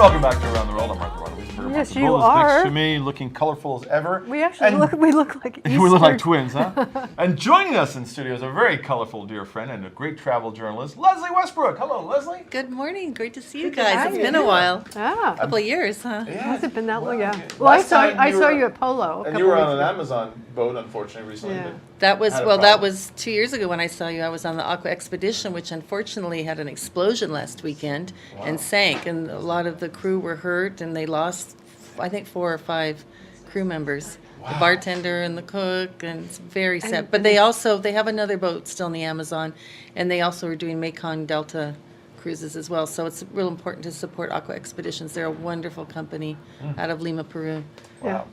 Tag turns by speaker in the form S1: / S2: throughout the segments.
S1: welcome back to Around the World. I'm Arthur von Wiesenberger.
S2: Yes,
S1: Martha
S2: you
S1: Bull is
S2: are.
S1: next to me, looking colorful as ever.
S2: We actually look like Easter.
S1: We look like twins, huh? And joining us in studio is a very colorful dear friend and a great travel journalist, Leslie Westbrook. Hello, Leslie.
S3: Good morning. Great to see you
S1: Good to
S3: guys.
S1: have
S3: It's
S1: you
S3: been a
S1: here.
S3: while.
S2: Ah,
S3: A couple of years, huh?
S2: has it been that long? Yeah.
S1: okay.
S2: Well, I
S1: Last
S2: saw
S1: time
S2: I
S1: you
S2: saw
S1: were-
S2: you at Polo.
S1: And you were on an Amazon boat, unfortunately, recently.
S2: Yeah.
S1: but
S3: That was
S1: had a
S3: that
S1: problem.
S3: was 2 years ago when I saw you. I was on the Aqua Expedition, which unfortunately had an explosion last weekend
S1: Wow.
S3: and sank, and a lot of the crew were hurt, and they lost, I think, 4 or 5 crew members. The
S1: Wow.
S3: bartender and the cook, and it's very sad. But they have another boat still in the Amazon, and they also are doing Mekong Delta cruises as well. So it's real important to support Aqua Expeditions. They're a wonderful company out of Lima, Peru.
S1: Wow.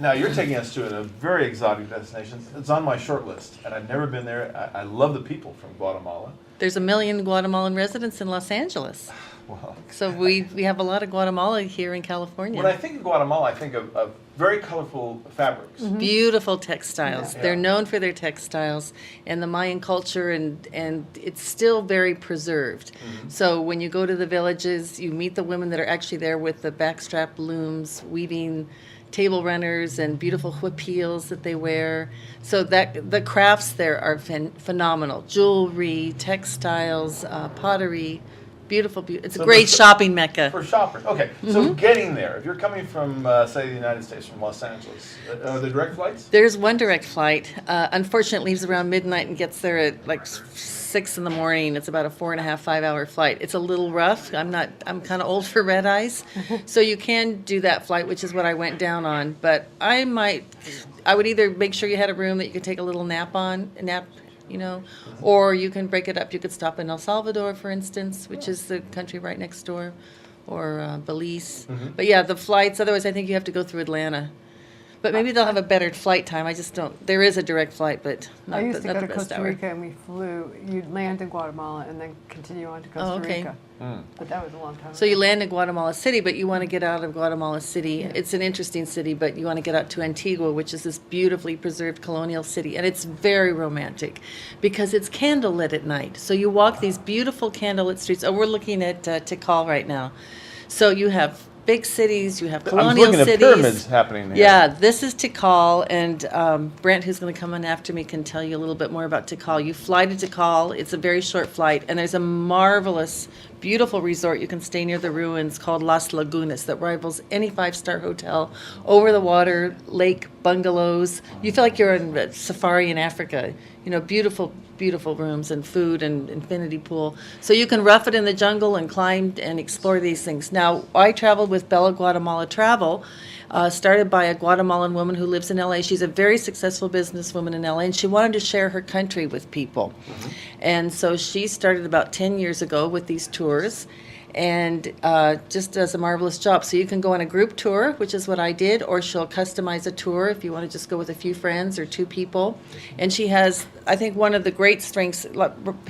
S1: Now you're taking us to a very exotic destination. It's on my short list, and I've never been there. I love the people from Guatemala.
S3: There's 1 million Guatemalan residents in Los Angeles.
S1: Wow.
S3: So we have a lot of Guatemala here in California.
S1: When I think of Guatemala, I think of very colorful fabrics.
S3: Beautiful textiles.
S1: Yeah.
S3: They're known for their textiles and the Mayan culture, and it's still very preserved. So when you go to the villages, you meet the women that are actually there with the backstrap looms, weaving table runners and beautiful huipils that they wear. So that the crafts there are phenomenal. Jewelry, textiles, pottery. Beautiful. It's a
S1: So
S3: great
S1: for-
S3: shopping mecca.
S1: For shoppers. Okay, so getting there, if you're coming from, say, the United States, from Los Angeles, are there direct flights?
S3: There's one direct flight. Unfortunately, leaves around midnight and gets there at like 6 in the morning. It's about a 4.5, 5-hour flight. It's a little rough. I'm kind of old for red eyes, so you can do that flight, which is what I went down on. But I would either make sure you had a room that you could take a little nap, or you can break it up. You could stop in El Salvador, for instance, which is the country right next door, or Belize. But yeah, the flights, otherwise I think you have to go through Atlanta. But maybe they'll have a better flight time. I just don't. There is a direct flight, but not,
S2: I used to
S3: not
S2: go
S3: the
S2: to
S3: best
S2: Costa
S3: hour.
S2: Rica and we flew. You'd land in Guatemala and then continue on to Costa
S3: okay.
S2: Rica. But that was a long time
S3: So
S2: ago.
S3: you land in Guatemala City, but you want to get out of Guatemala City. It's an interesting city, but you want to get out to Antigua, which is this beautifully preserved colonial city. And it's very romantic because it's candlelit at night. So you walk these beautiful candlelit streets. Oh, we're looking at Tikal right now. So you have big cities, you have
S1: I was
S3: colonial
S1: looking at
S3: cities.
S1: pyramids happening there.
S3: Yeah, this is Tikal, and Brent, who's going to come in after me, can tell you a little bit more about Tikal. You fly to Tikal. It's a very short flight, and there's a marvelous, beautiful resort. You can stay near the ruins called Las Lagunas that rivals any 5-star hotel. Over the water, lake bungalows. You feel like you're in a safari in Africa. Beautiful, beautiful rooms and food and infinity pool. So you can rough it in the jungle and climb and explore these things. Now, I traveled with Bella Guatemala Travel, started by a Guatemalan woman who lives in LA. She's a very successful businesswoman in LA, and she wanted to share her country with people. And so she started about 10 years ago with these tours, and just does a marvelous job. So you can go on a group tour, which is what I did, or she'll customize a tour if you want to just go with a few friends or 2 people. And she has, I think, one of the great strengths.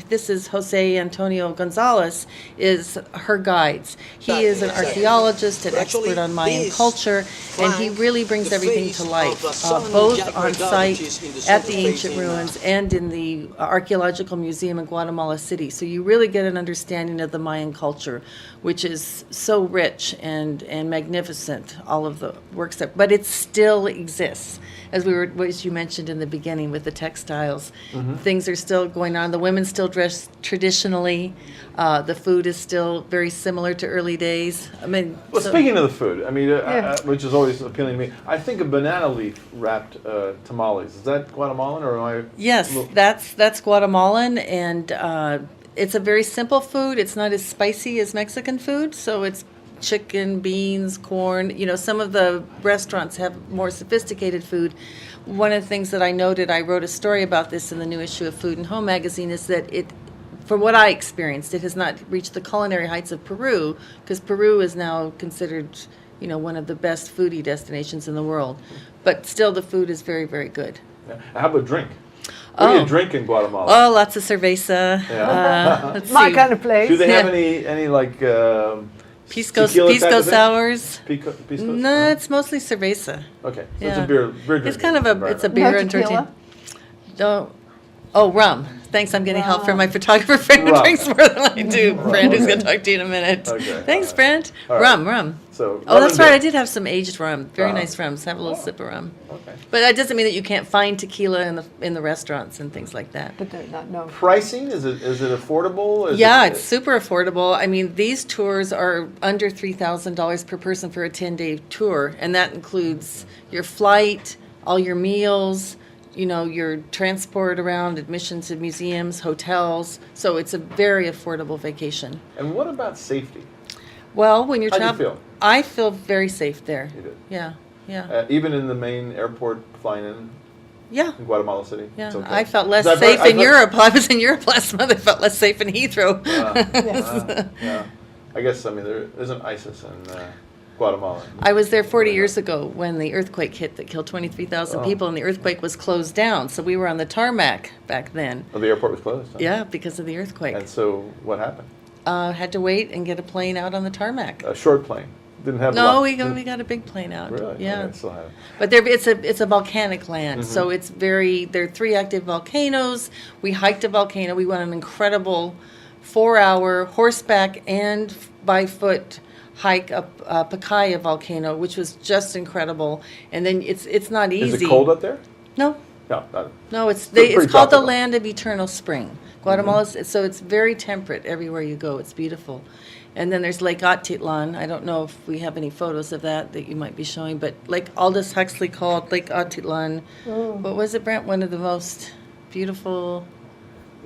S3: This is Jose Antonio Gonzalez, is her guides. He is an archaeologist, an expert on Mayan culture, and he really brings everything to life, both on site at the ancient ruins and in the Archaeological Museum in Guatemala City. So you really get an understanding of the Mayan culture, which is so rich and magnificent, all of the works there. But it still exists. As you mentioned in the beginning with the textiles, things are still going on. The women still dress traditionally. The food is still very similar to early days.
S1: Well, speaking of the food, which is always appealing to me, I think of banana leaf wrapped tamales. Is that Guatemalan or am I?
S3: Yes, that's Guatemalan, and it's a very simple food. It's not as spicy as Mexican food, so it's chicken, beans, corn. Some of the restaurants have more sophisticated food. One of the things that I noted, I wrote a story about this in the new issue of Food and Home magazine, is that from what I experienced, it has not reached the culinary heights of Peru, because Peru is now considered, one of the best foodie destinations in the world. But still, the food is very, very good.
S1: Yeah. How about drink? What do you drink in Guatemala?
S3: Oh, lots of cerveza.
S1: Yeah.
S3: Let's
S2: My
S3: see.
S2: kind of place.
S1: Do they have any like
S3: Pisco
S1: tequila type of thing?
S3: sours?
S1: Pisco?
S3: No, it's mostly cerveza.
S1: Okay, so
S3: Yeah.
S1: it's a beer
S3: It's kind of it's a beer
S2: No
S3: and tortilla.
S2: tequila?
S3: Oh, rum. Thanks, I'm getting help from my
S2: Rum.
S3: photographer friend who
S1: Rum.
S3: drinks more than I do.
S1: Rum,
S3: Brent, who's
S1: okay.
S3: going to talk to you in a minute.
S1: Okay,
S3: Thanks,
S1: all right.
S3: Brent.
S1: All right.
S3: Rum.
S1: So,
S3: Oh,
S1: rum
S3: that's
S1: and
S3: right.
S1: beer.
S3: I did have some aged rum. Very
S1: Uh-huh.
S3: nice rums. Have a little
S1: Oh.
S3: sip of rum.
S1: Okay.
S3: But that doesn't mean that you can't find tequila in the restaurants and things like that.
S2: But they're not known.
S1: Pricing, is it affordable? Is
S3: Yeah,
S1: it,
S3: it's super affordable. I mean, these tours are under $3,000 per person for a 10-day tour, and that includes your flight, all your meals, your transport around, admission to museums, hotels. So it's a very affordable vacation.
S1: And what about safety?
S3: Well, when you're
S1: How do you
S3: traveling,
S1: feel?
S3: I feel very safe there.
S1: You do.
S3: Yeah, yeah,
S1: Even in the main airport flying in
S3: yeah.
S1: Guatemala City?
S3: Yeah,
S1: It's okay.
S3: I felt less
S1: 'Cause I've
S3: safe
S1: heard-
S3: in Europe. I was in Europe last month. I felt less safe in Heathrow.
S1: Yeah. I guess, there isn't ISIS in Guatemala.
S3: I was there 40 years ago when the earthquake hit that killed 23,000
S1: Oh.
S3: people, and the earthquake was closed down. So we were on the tarmac back then.
S1: Oh, the airport was closed? Huh?
S3: Yeah, because of the earthquake.
S1: And so what happened?
S3: Had to wait and get a plane out on the tarmac.
S1: A short plane. Didn't have a
S3: No,
S1: lot-
S3: we got a big plane out.
S1: Really?
S3: Yeah.
S1: Okay, still have it.
S3: But it's a volcanic land,
S1: Mm-hmm.
S3: so there are 3 active volcanoes. We hiked a volcano. We went on an incredible 4-hour horseback and by foot hike up Pacaya volcano, which was just incredible. And then it's not easy.
S1: Is it cold up there?
S3: No,
S1: No, not.
S3: no, it's
S1: pretty
S3: called the
S1: tropical.
S3: land of eternal spring. Guatemala's so it's very temperate everywhere you go. It's beautiful. And then there's Lake Atitlan. I don't know if we have any photos of that you might be showing, but Lake Aldous Huxley called Lake Atitlan. What was it, Brent? One of the most beautiful.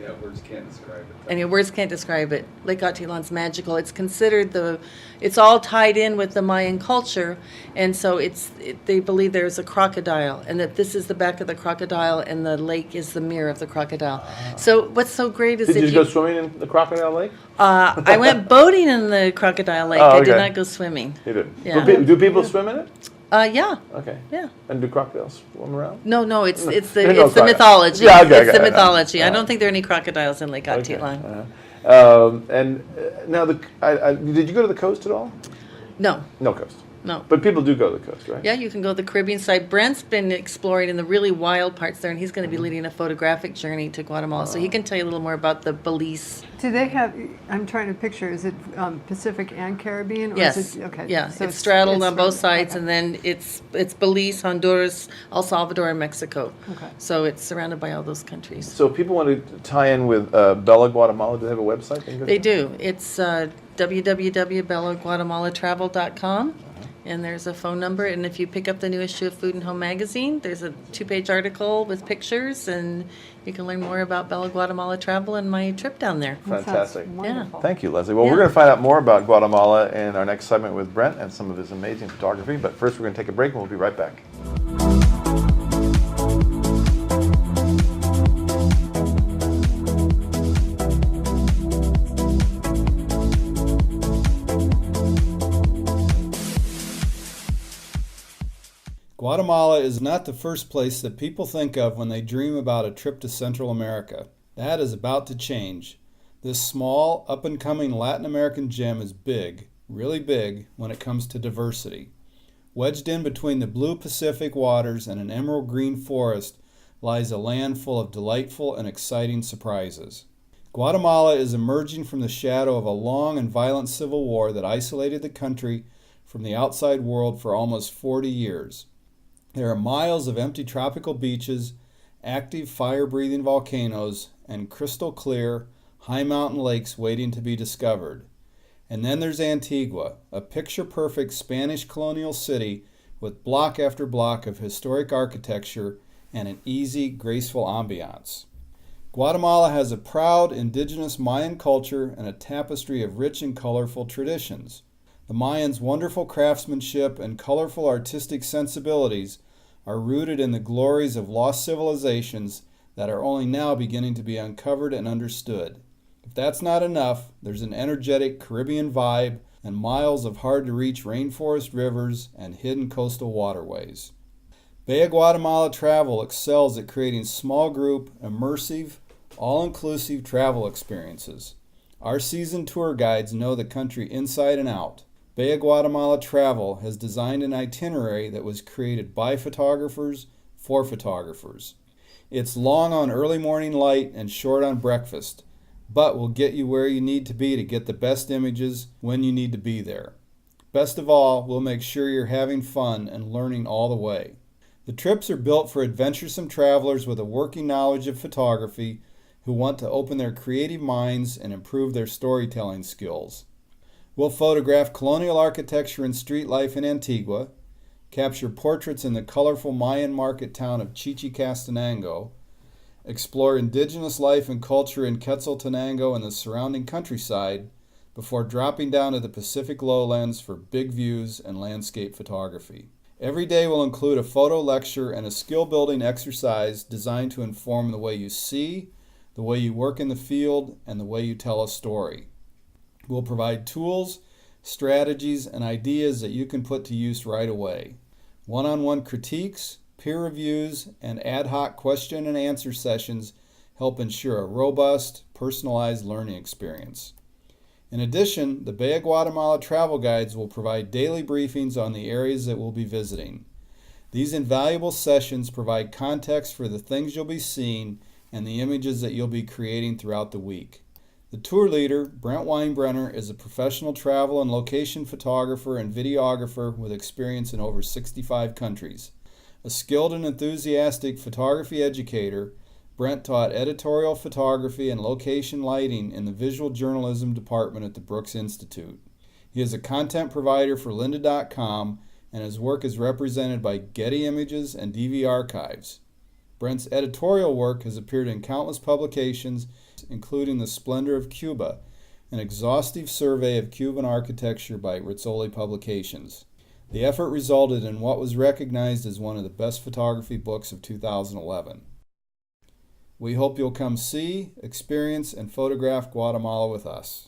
S4: Yeah, words can't describe it.
S3: Anyway, words can't describe it. Lake Atitlan's magical. It's considered it's all tied in with the Mayan culture, and so they believe there's a crocodile, and that this is the back of the crocodile, and the lake is the mirror of the crocodile. So what's so great is
S1: Did
S3: if
S1: you go swimming in the Crocodile Lake?
S3: I went boating in the crocodile lake.
S1: Oh,
S3: I did
S1: okay.
S3: not go swimming.
S1: You did.
S3: Yeah.
S1: Do people swim in it?
S3: Yeah,
S1: Okay.
S3: yeah.
S1: And do crocodiles swim around?
S3: No, it's
S1: There's
S3: the
S1: no
S3: it's the
S1: crocodile.
S3: mythology.
S1: Yeah, okay,
S3: It's
S1: okay,
S3: the
S1: I know.
S3: mythology. I don't think there are any crocodiles in Lake
S1: Okay.
S3: Atitlan.
S1: And now, did you go to the coast at all?
S3: No,
S1: No coast.
S3: no.
S1: But people do go to the coast, right?
S3: Yeah, you can go to the Caribbean side. Brent's been exploring in the really wild parts there, and he's going to be leading a photographic journey to Guatemala, so he can tell you a little more about the Belize.
S2: Do they have, I'm trying to picture, is it Pacific and Caribbean? Or
S3: Yes.
S2: Is it, okay.
S3: Yeah,
S2: so
S3: it's straddled on both
S2: really-
S3: sides,
S2: okay.
S3: and then it's Belize, Honduras, El Salvador, and Mexico.
S2: Okay.
S3: So it's surrounded by all those countries.
S1: So if people want to tie in with Bella Guatemala, do they have a website? They can go
S3: They
S1: to?
S3: do. It's www.bellaguatemalatravel.com. And there's a phone number, and if you pick up the new issue of Food and Home magazine, there's a 2-page article with pictures, and you can learn more about Bella Guatemala Travel and my trip down there.
S2: That sounds
S1: Fantastic.
S2: Wonderful.
S1: Thank you, Leslie. Well,
S3: Yeah.
S1: we're going to find out more about Guatemala in our next segment with Brent and some of his amazing photography. But first, we're going to take a break, and we'll be right back.
S4: Guatemala is not the first place that people think of when they dream about a trip to Central America. That is about to change. This small, up-and-coming Latin American gem is big, really big, when it comes to diversity. Wedged in between the blue Pacific waters and an emerald green forest lies a land full of delightful and exciting surprises. Guatemala is emerging from the shadow of a long and violent civil war that isolated the country from the outside world for almost 40 years. There are miles of empty tropical beaches, active fire-breathing volcanoes, and crystal-clear, high mountain lakes waiting to be discovered. And then there's Antigua, a picture-perfect Spanish colonial city with block after block of historic architecture and an easy, graceful ambiance. Guatemala has a proud indigenous Mayan culture and a tapestry of rich and colorful traditions. The Mayans' wonderful craftsmanship and colorful artistic sensibilities are rooted in the glories of lost civilizations that are only now beginning to be uncovered and understood. If that's not enough, there's an energetic Caribbean vibe and miles of hard-to-reach rainforest rivers and hidden coastal waterways. Bella Guatemala Travel excels at creating small group, immersive, all-inclusive travel experiences. Our seasoned tour guides know the country inside and out. Bella Guatemala Travel has designed an itinerary that was created by photographers for photographers. It's long on early morning light and short on breakfast, but will get you where you need to be to get the best images when you need to be there. Best of all, we'll make sure you're having fun and learning all the way. The trips are built for adventuresome travelers with a working knowledge of photography who want to open their creative minds and improve their storytelling skills. We'll photograph colonial architecture and street life in Antigua, capture portraits in the colorful Mayan market town of Chichicastenango, explore indigenous life and culture in Quetzaltenango and the surrounding countryside, before dropping down to the Pacific lowlands for big views and landscape photography. Every day will include a photo lecture and a skill-building exercise designed to inform the way you see, the way you work in the field, and the way you tell a story. We'll provide tools, strategies, and ideas that you can put to use right away. One-on-one critiques, peer reviews, and ad hoc question and answer sessions help ensure a robust, personalized learning experience. In addition, the Bella Guatemala Travel Guides will provide daily briefings on the areas that we'll be visiting. These invaluable sessions provide context for the things you'll be seeing and the images that you'll be creating throughout the week. The tour leader, Brent Winebrenner, is a professional travel and location photographer and videographer with experience in over 65 countries. A skilled and enthusiastic photography educator, Brent taught editorial photography and location lighting in the visual journalism department at the Brooks Institute. He is a content provider for lynda.com, and his work is represented by Getty Images and DV Archives. Brent's editorial work has appeared in countless publications, including The Splendor of Cuba, an exhaustive survey of Cuban architecture by Rizzoli Publications. The effort resulted in what was recognized as one of the best photography books of 2011. We hope you'll come see, experience, and photograph Guatemala with us.